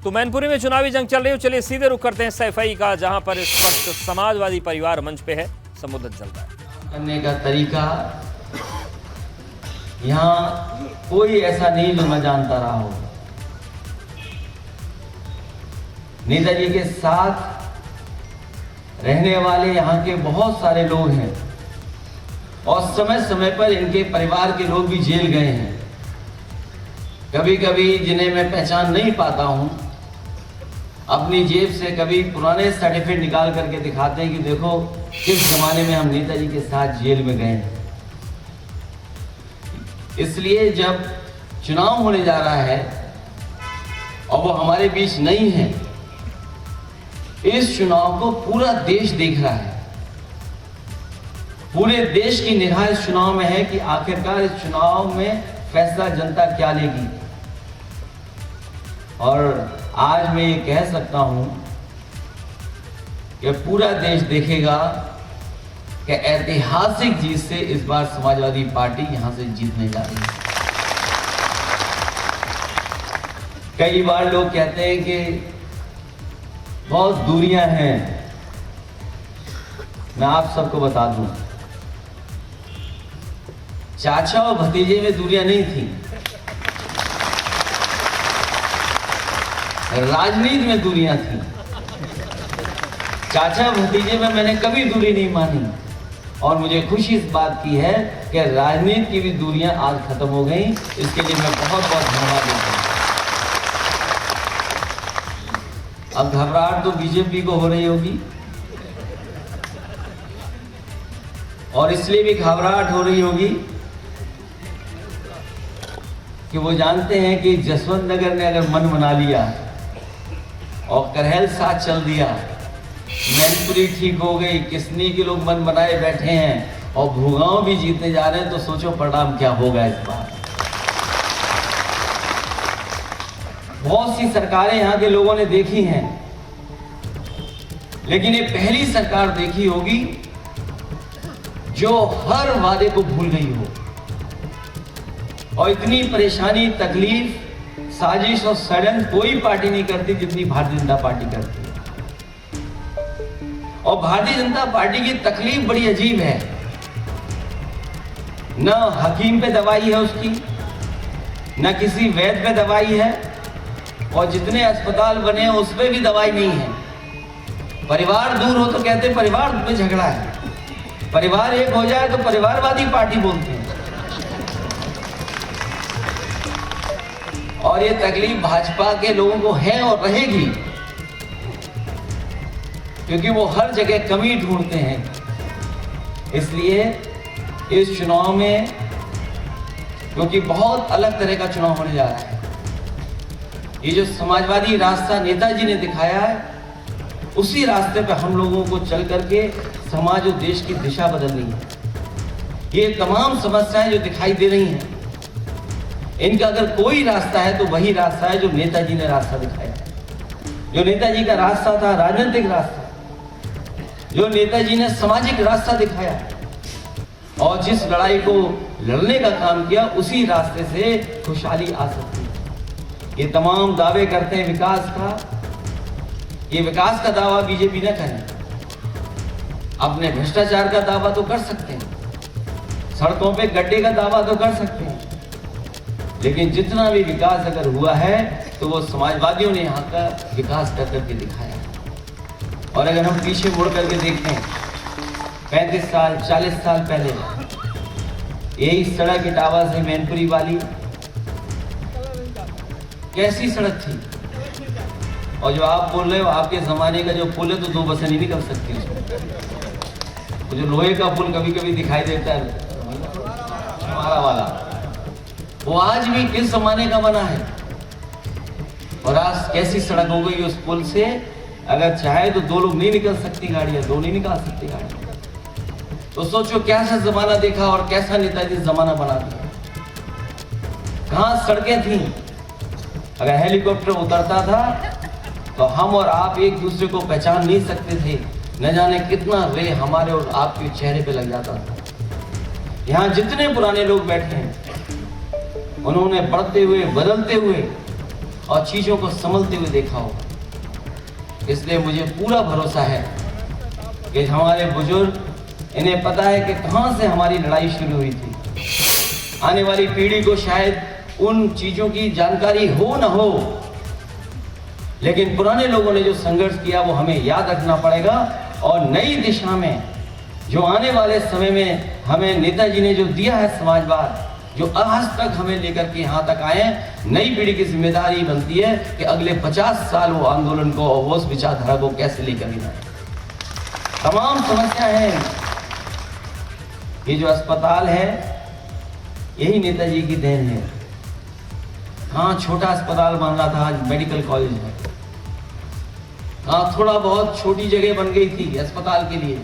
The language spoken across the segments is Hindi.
तो मैनपुरी में चुनावी जंग चल रही है। चलिए सीधे रुख करते हैं सैफई का, जहां पर इस वक्त समाजवादी परिवार मंच पे है, संबोधन चल रहा है। करने का तरीका यहाँ कोई ऐसा नहीं जो मैं जानता रहा हो। नेताजी के साथ रहने वाले यहाँ के बहुत सारे लोग हैं और समय समय पर इनके परिवार के लोग भी जेल गए हैं। कभी कभी जिन्हें मैं पहचान नहीं पाता हूँ, अपनी जेब से कभी पुराने सर्टिफिकेट निकाल करके दिखाते हैं कि देखो किस जमाने में हम नेताजी के साथ जेल में गए हैं। इसलिए जब चुनाव होने जा रहा है और वो हमारे बीच नहीं है, इस चुनाव को पूरा देश देख रहा है। पूरे देश की निगाह इस चुनाव में है कि आखिरकार इस चुनाव में फैसला जनता क्या लेगी। और आज मैं ये कह सकता हूं कि पूरा देश देखेगा कि ऐतिहासिक जीत से इस बार समाजवादी पार्टी यहां से जीतने जा रही है। कई बार लोग कहते हैं कि बहुत दूरियां हैं। मैं आप सबको बता दूं, चाचा और भतीजे में दूरियां नहीं थी, राजनीति में दूरियां थी। चाचा भतीजे में मैंने कभी दूरी नहीं मानी और मुझे खुशी इस बात की है कि राजनीति की भी दूरियां आज खत्म हो गई। इसके लिए मैं बहुत बहुत धन्यवाद देता हूं। अब घबराहट तो बीजेपी को हो रही होगी और इसलिए भी घबराहट हो रही होगी कि वो जानते हैं कि जसवंत नगर ने अगर मन बना लिया और करहल साथ चल दिया, मैनपुरी ठीक हो गई, किसनी के लोग मन बनाए बैठे हैं और भूगांव भी जीतने जा रहे हैं, तो सोचो परिणाम क्या होगा इस बार। बहुत सी सरकारें यहाँ के लोगों ने देखी हैं, लेकिन ये पहली सरकार देखी होगी जो हर वादे को भूल गई हो और इतनी परेशानी, तकलीफ, साजिश और षड्यंत्र कोई पार्टी नहीं करती जितनी भारतीय जनता पार्टी करती है। और भारतीय जनता पार्टी की तकलीफ बड़ी अजीब है। न हकीम पे दवाई है उसकी, न किसी वैद्य पे दवाई है और जितने अस्पताल बने हैं उस पे भी दवाई नहीं है। परिवार दूर हो तो कहते परिवार में झगड़ा है, परिवार एक हो जाए तो परिवारवादी पार्टी बोलते हैं। और ये तकलीफ भाजपा के लोगों को है और रहेगी, क्योंकि वो हर जगह कमी ढूंढते हैं। इसलिए इस चुनाव में, क्योंकि बहुत अलग तरह का चुनाव होने जा रहा है, ये जो समाजवादी रास्ता नेताजी ने दिखाया है, उसी रास्ते पे हम लोगों को चल करके समाज और देश की दिशा बदलनी है। ये तमाम समस्याएं जो दिखाई दे रही हैं, इनका अगर कोई रास्ता है तो वही रास्ता है जो नेताजी ने रास्ता दिखाया। जो नेताजी का रास्ता था राजनीतिक रास्ता, जो नेताजी ने सामाजिक रास्ता दिखाया और जिस लड़ाई को लड़ने का काम किया, उसी रास्ते से खुशहाली आ सकती है। ये तमाम दावे करते हैं विकास का, ये विकास का दावा बीजेपी न करे। अपने भ्रष्टाचार का दावा तो कर सकते हैं, सड़कों पे गड्ढे का दावा तो कर सकते हैं, लेकिन जितना भी विकास अगर हुआ है तो वो समाजवादियों ने यहाँ का विकास कर करके दिखाया। और अगर हम पीछे मुड़ करके देखते हैं 35 साल 40 साल पहले, यही सड़क इटावा से मैनपुरी वाली कैसी सड़क थी। और जो आप बोल रहे हो आपके जमाने का जो पुल है, तो 2 बसें नहीं निकल सकती उसमें। तो जो लोहे का पुल कभी कभी दिखाई देता है हमारा वाला, वो आज भी किस जमाने का बना है और आज कैसी सड़क हो गई उस पुल से। अगर चाहे तो 2 लोग नहीं निकल सकती गाड़ियां, 2 नहीं निकाल सकती गाड़ियां। तो सोचो कैसा जमाना देखा और कैसा नेताजी जमाना बना दिया। कहां सड़कें थी, अगर हेलीकॉप्टर उतरता था तो हम और आप एक दूसरे को पहचान नहीं सकते थे। न जाने कितना रे हमारे और आपके चेहरे पे लग जाता था। यहाँ जितने पुराने लोग बैठे हैं, उन्होंने बढ़ते हुए, बदलते हुए और चीज़ों को संभलते हुए देखा होगा। इसलिए मुझे पूरा भरोसा है कि हमारे बुजुर्ग, इन्हें पता है कि कहाँ से हमारी लड़ाई शुरू हुई थी। आने वाली पीढ़ी को शायद उन चीज़ों की जानकारी हो न हो, लेकिन पुराने लोगों ने जो संघर्ष किया वो हमें याद रखना पड़ेगा। और नई दिशा में जो आने वाले समय में हमें नेताजी ने जो दिया है समाजवाद, जो आज तक हमें लेकर के यहाँ तक आए, नई पीढ़ी की जिम्मेदारी बनती है कि अगले 50 साल वो आंदोलन को और उस विचारधारा को कैसे लेकर जाए। तमाम समस्या है। ये जो अस्पताल है यही नेताजी की देन है। हाँ, छोटा अस्पताल बन रहा था, आज मेडिकल कॉलेज है। हाँ, थोड़ा बहुत छोटी जगह बन गई थी अस्पताल के लिए,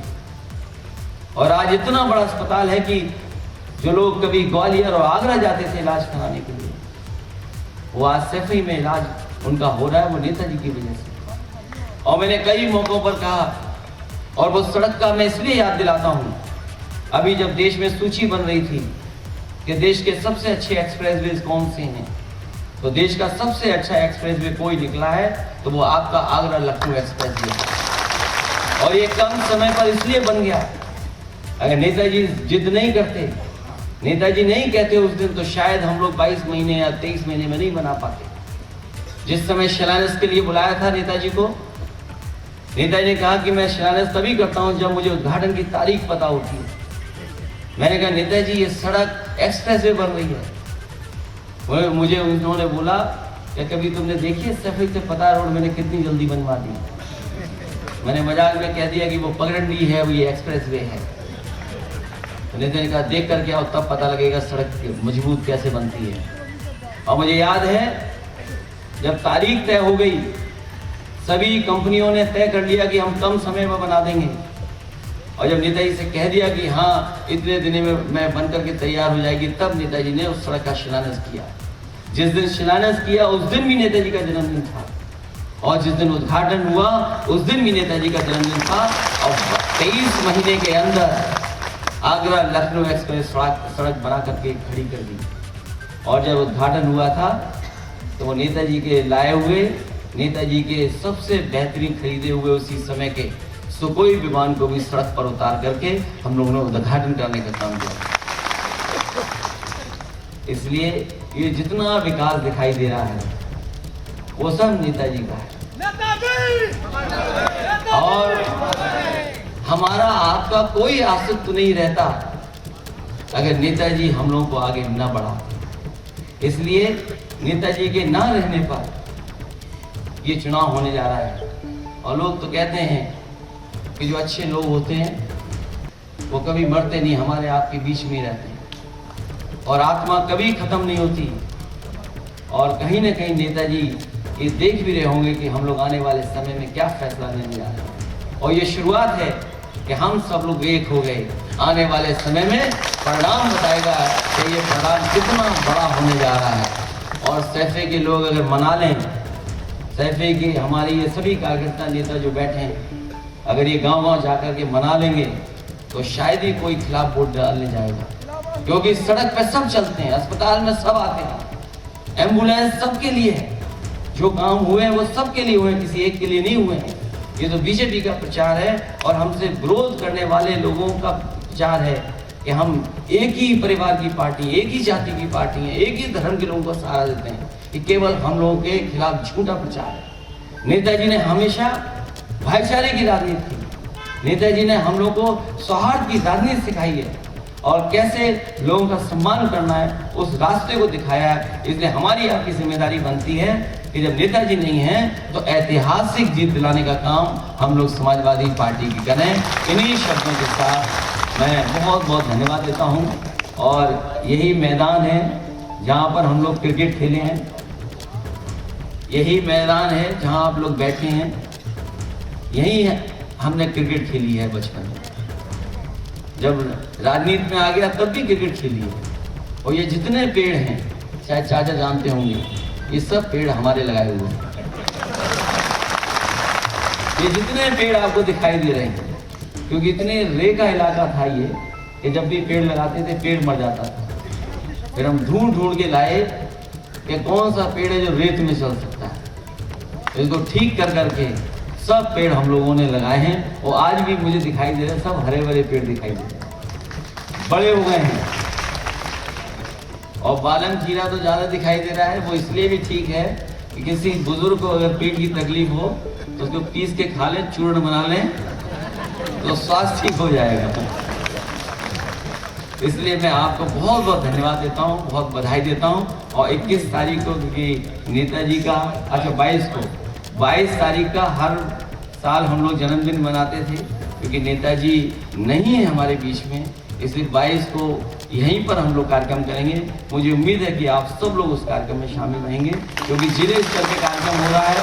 और आज इतना बड़ा अस्पताल है कि जो लोग कभी ग्वालियर और आगरा जाते थे इलाज कराने के लिए, वो आज सैफई में इलाज उनका हो रहा है, वो नेताजी की वजह से। और मैंने कई मौकों पर कहा, और वो सड़क का मैं इसलिए याद दिलाता हूँ, अभी जब देश में सूची बन रही थी कि देश के सबसे अच्छे एक्सप्रेसवेज कौन से हैं, तो देश का सबसे अच्छा एक्सप्रेसवे कोई निकला है तो वो आपका आगरा लखनऊ एक्सप्रेसवे है। और ये कम समय पर इसलिए बन गया, अगर नेताजी जिद नहीं करते, नेताजी नहीं कहते उस दिन, तो शायद हम लोग 22 महीने या 23 महीने में नहीं बना पाते। जिस समय शिलान्यास के लिए बुलाया था नेताजी को, नेताजी ने कहा कि मैं शिलान्यास तभी करता हूँ जब मुझे उद्घाटन की तारीख पता होती है। मैंने कहा नेताजी ये सड़क एक्सप्रेसवे बन रही है। मुझे उन्होंने बोला कि कभी तुमने देखी है सैफई से पता रोड मैंने कितनी जल्दी बनवा दी। मैंने मजाक में कह दिया कि वो पगडंडी है, वो ये एक्सप्रेसवे है। नेता ने कहा देख करके आओ, तब पता लगेगा सड़क मजबूत कैसे बनती है। और मुझे याद है जब तारीख तय हो गई, सभी कंपनियों ने तय कर लिया कि हम कम समय में बना देंगे, और जब नेताजी से कह दिया कि हाँ इतने दिन में मैं बन करके तैयार हो जाएगी, तब नेताजी ने उस सड़क का शिलान्यास किया। जिस दिन शिलान्यास किया उस दिन भी नेताजी का जन्मदिन था, और जिस दिन उद्घाटन हुआ उस दिन भी नेताजी का जन्मदिन था। और 23 महीने के अंदर आगरा लखनऊ एक्सप्रेस सड़क बना करके खड़ी कर दी। और जब उद्घाटन हुआ था तो वो नेताजी के लाए हुए, नेताजी के सबसे बेहतरीन खरीदे हुए उसी समय के सुखोई विमान को भी सड़क पर उतार करके हम लोगों ने उद्घाटन करने का काम किया। इसलिए ये जितना विकास दिखाई दे रहा है वो सब नेताजी का है। और हमारा आपका कोई आसक्त नहीं रहता अगर नेताजी हम लोगों को आगे न बढ़ाते। इसलिए नेताजी के ना रहने पर ये चुनाव होने जा रहा है। और लोग तो कहते हैं कि जो अच्छे लोग होते हैं वो कभी मरते नहीं, हमारे आपके बीच में रहते हैं, और आत्मा कभी खत्म नहीं होती। और कहीं ना कहीं नेताजी ये देख भी रहे होंगे कि हम लोग आने वाले समय में क्या फैसला लेने जा रहे हैं। और ये शुरुआत है कि हम सब लोग एक हो गए। आने वाले समय में परिणाम बताएगा कि ये परिणाम कितना बड़ा होने जा रहा है। और सैफई के लोग अगर मना लें, सैफई के हमारे ये सभी कार्यकर्ता नेता जो बैठे हैं, अगर ये गांव-गांव जाकर के मना लेंगे तो शायद ही कोई खिलाफ वोट डालने जाएगा। क्योंकि सड़क पे सब चलते हैं, अस्पताल में सब आते हैं, एम्बुलेंस सबके लिए है। जो काम हुए हैं वो सबके लिए हुए हैं, किसी एक के लिए नहीं हुए हैं। ये तो बीजेपी का प्रचार है और हमसे विरोध करने वाले लोगों का प्रचार है कि हम एक ही परिवार की पार्टी, एक ही जाति की पार्टी है, एक ही धर्म के लोगों को सहारा देते हैं। ये केवल हम लोगों के खिलाफ झूठा प्रचार है। नेताजी ने हमेशा भाईचारे की राजनीति की, नेताजी ने हम लोग को सौहार्द की राजनीति सिखाई है और कैसे लोगों का सम्मान करना है उस रास्ते को दिखाया है। इसलिए हमारी आपकी जिम्मेदारी बनती है कि जब नेताजी नहीं हैं तो ऐतिहासिक जीत दिलाने का काम हम लोग समाजवादी पार्टी की करें। इन्हीं शब्दों के साथ मैं बहुत बहुत धन्यवाद देता हूं। और यही मैदान है जहां पर हम लोग क्रिकेट खेले हैं, यही मैदान है जहां आप लोग बैठे हैं, यही हमने क्रिकेट खेली है बचपन में। जब राजनीति में आ गया तब भी क्रिकेट खेली है। और ये जितने पेड़ हैं, शायद चाचा जानते होंगे, ये सब पेड़ हमारे लगाए हुए हैं। ये जितने पेड़ आपको दिखाई दे रहे हैं, क्योंकि इतने रेत इलाका था ये कि जब भी पेड़ लगाते थे पेड़ मर जाता था। फिर हम ढूंढ ढूंढ के लाए कि कौन सा पेड़ है जो रेत में चल सकता है। इसको ठीक कर करके सब पेड़ हम लोगों ने लगाए हैं और आज भी मुझे दिखाई दे रहे हैं, सब हरे भरे पेड़ दिखाई दे रहे हैं, बड़े हो गए हैं। और बालन खीरा तो ज़्यादा दिखाई दे रहा है, वो इसलिए भी ठीक है कि किसी बुजुर्ग को अगर पेट की तकलीफ हो तो उसको पीस के खा लें, चूर्ण बना लें तो स्वास्थ्य ठीक हो जाएगा। इसलिए मैं आपको बहुत बहुत धन्यवाद देता हूँ, बहुत बधाई देता हूँ। और 21 तारीख को, क्योंकि नेताजी का 22 तारीख का हर साल हम लोग जन्मदिन मनाते थे, क्योंकि नेताजी नहीं है हमारे बीच में, इसलिए 22 को यहीं पर हम लोग कार्यक्रम करेंगे। मुझे उम्मीद है कि आप सब लोग उस कार्यक्रम में शामिल रहेंगे, क्योंकि जिले स्तर पे कार्यक्रम हो रहा है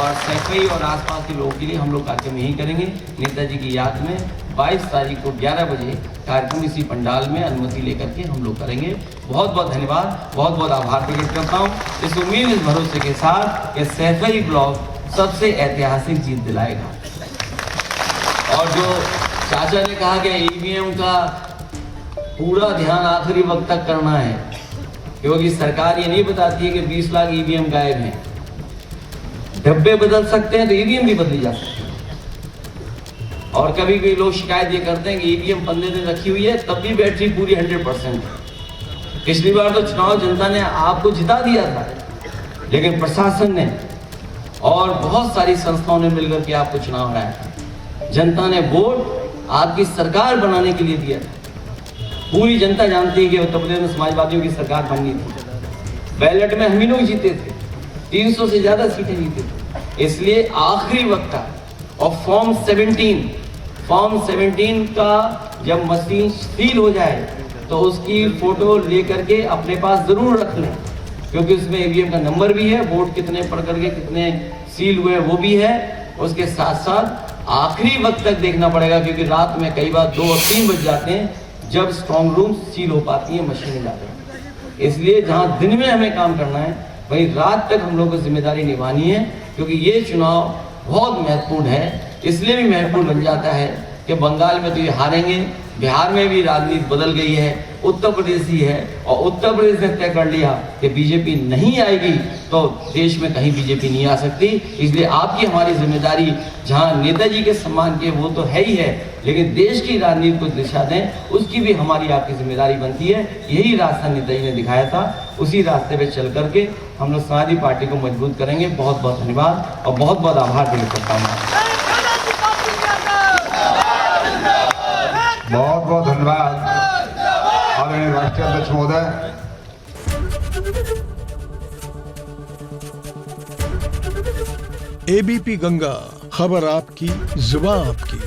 और सैफई और आसपास के लोगों के लिए हम लोग कार्यक्रम यहीं करेंगे नेताजी की याद में। 22 तारीख को 11 बजे कार्यक्रम इसी पंडाल में अनुमति लेकर के हम लोग करेंगे। बहुत बहुत धन्यवाद, बहुत बहुत आभार प्रकट करता हूँ इस उम्मीद, इस भरोसे के साथ कि सैफई ब्लॉक सबसे ऐतिहासिक जीत दिलाएगा। और जो चाचा ने कहा कि ईवीएम का पूरा ध्यान आखिरी वक्त तक करना है, क्योंकि सरकार ये नहीं बताती है कि 20 लाख ईवीएम गायब हैं। डब्बे बदल सकते हैं तो ईवीएम भी बदली जा सकती है। और कभी कभी लोग शिकायत ये करते हैं कि ईवीएम 15 दिन रखी हुई है तब भी बैटरी पूरी 100%। पिछली बार तो चुनाव जनता ने आपको जिता दिया था, लेकिन प्रशासन ने और बहुत सारी संस्थाओं ने मिलकर के आपको चुनाव हराया। जनता ने वोट आपकी सरकार बनाने के लिए दिया था। पूरी जनता जानती है कि उत्तर प्रदेश में समाजवादियों की सरकार बननी थी। बैलेट में हम ही लोग जीते थे, 300 से ज्यादा सीटें जीते थे। इसलिए आखिरी वक्त था। और फॉर्म 17 का जब मशीन सील हो जाए तो उसकी फोटो लेकर के अपने पास जरूर रख लें, क्योंकि उसमें ईवीएम का नंबर भी है, वोट कितने पढ़ करके कितने सील हुए वो भी है। उसके साथ साथ आखिरी वक्त तक देखना पड़ेगा, क्योंकि रात में कई बार 2 और 3 बज जाते हैं जब स्ट्रॉन्ग रूम सील हो पाती है, मशीनें जाती हैं। इसलिए जहां दिन में हमें काम करना है वहीं रात तक हम लोग को जिम्मेदारी निभानी है, क्योंकि ये चुनाव बहुत महत्वपूर्ण है। इसलिए भी महत्वपूर्ण बन जाता है कि बंगाल में तो ये हारेंगे, बिहार में भी राजनीति बदल गई है, उत्तर प्रदेश ही है और उत्तर प्रदेश ने तय कर लिया कि बीजेपी नहीं आएगी तो देश में कहीं बीजेपी नहीं आ सकती। इसलिए आपकी हमारी जिम्मेदारी जहां नेताजी के सम्मान के वो तो है ही है, लेकिन देश की राजनीति को दिशा दें उसकी भी हमारी आपकी जिम्मेदारी बनती है। यही रास्ता नेताजी ने दिखाया था, उसी रास्ते पे चल करके हम लोग समाजवादी पार्टी को मजबूत करेंगे। बहुत बहुत धन्यवाद और बहुत बहुत आभार व्यक्त करता हूँ। बहुत बहुत धन्यवाद आदरणीय राष्ट्रीय अध्यक्ष महोदय। एबीपी गंगा, खबर आपकी, जुबान आपकी।